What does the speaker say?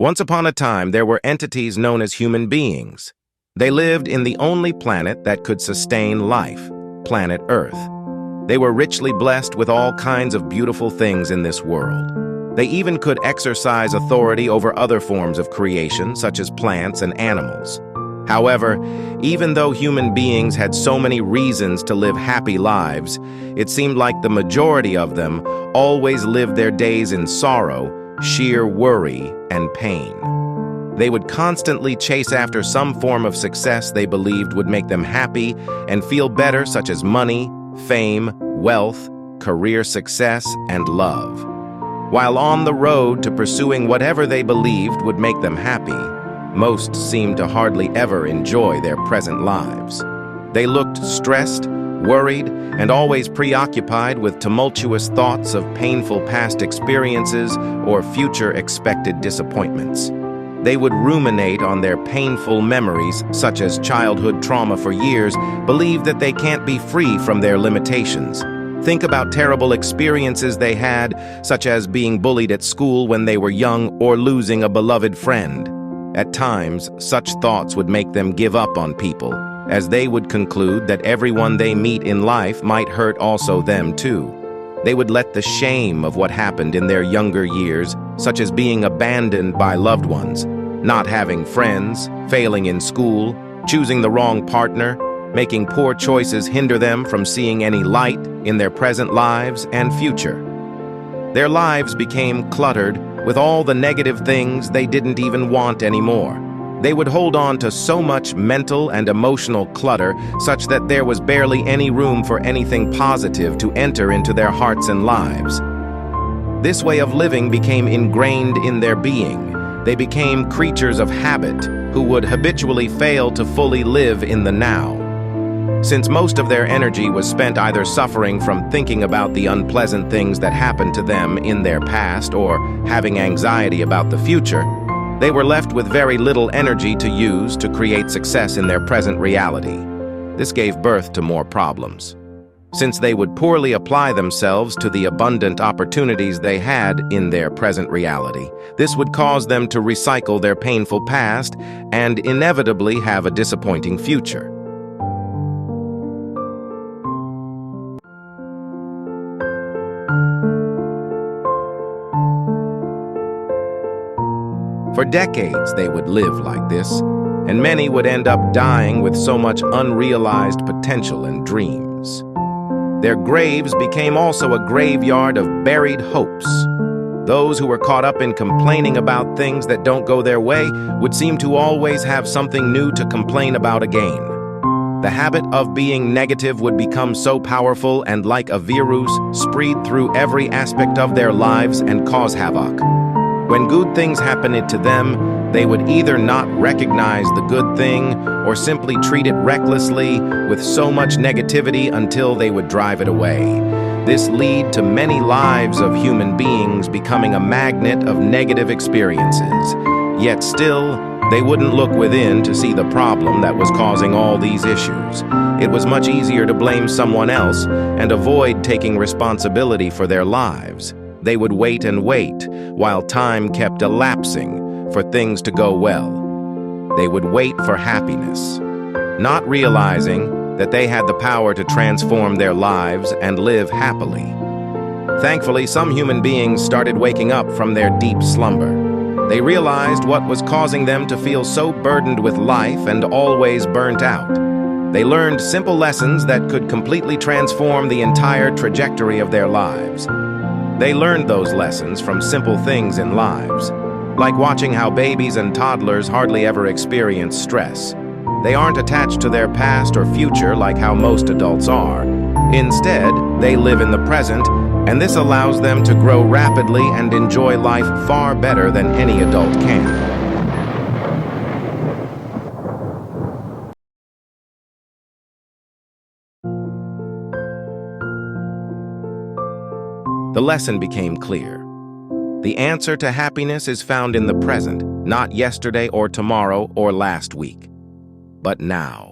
Once upon a time, there were entities known as human beings. They lived in the only planet that could sustain life, planet Earth. They were richly blessed with all kinds of beautiful things in this world. They even could exercise authority over other forms of creation, such as plants and animals. However, even though human beings had so many reasons to live happy lives, it seemed like the majority of them always lived their days in sorrow, sheer worry, and pain. They would constantly chase after some form of success they believed would make them happy and feel better, such as money, fame, wealth, career success, and love. While on the road to pursuing whatever they believed would make them happy, most seemed to hardly ever enjoy their present lives. They looked stressed, worried, and always preoccupied with tumultuous thoughts of painful past experiences or future expected disappointments. They would ruminate on their painful memories, such as childhood trauma for years, believe that they can't be free from their limitations. Think about terrible experiences they had, such as being bullied at school when they were young or losing a beloved friend. At times, such thoughts would make them give up on people, as they would conclude that everyone they meet in life might hurt also them too. They would let the shame of what happened in their younger years, such as being abandoned by loved ones, not having friends, failing in school, choosing the wrong partner, making poor choices hinder them from seeing any light in their present lives and future. Their lives became cluttered with all the negative things they didn't even want anymore. They would hold on to so much mental and emotional clutter such that there was barely any room for anything positive to enter into their hearts and lives. This way of living became ingrained in their being. They became creatures of habit who would habitually fail to fully live in the now. Since most of their energy was spent either suffering from thinking about the unpleasant things that happened to them in their past or having anxiety about the future, they were left with very little energy to use to create success in their present reality. This gave birth to more problems. Since they would poorly apply themselves to the abundant opportunities they had in their present reality, this would cause them to recycle their painful past and inevitably have a disappointing future. For decades, they would live like this, and many would end up dying with so much unrealized potential and dreams. Their graves became also a graveyard of buried hopes. Those who were caught up in complaining about things that don't go their way would seem to always have something new to complain about again. The habit of being negative would become so powerful and like a virus spread through every aspect of their lives and cause havoc. When good things happened to them, they would either not recognize the good thing or simply treat it recklessly with so much negativity until they would drive it away. This led to many lives of human beings becoming a magnet of negative experiences. Yet still, they wouldn't look within to see the problem that was causing all these issues. It was much easier to blame someone else and avoid taking responsibility for their lives. They would wait and wait while time kept elapsing for things to go well. They would wait for happiness, not realizing that they had the power to transform their lives and live happily. Thankfully, some human beings started waking up from their deep slumber. They realized what was causing them to feel so burdened with life and always burnt out. They learned simple lessons that could completely transform the entire trajectory of their lives. They learned those lessons from simple things in lives, like watching how babies and toddlers hardly ever experience stress. They aren't attached to their past or future like how most adults are. Instead, they live in the present, and this allows them to grow rapidly and enjoy life far better than any adult can. The lesson became clear. The answer to happiness is found in the present, not yesterday or tomorrow or last week, but now.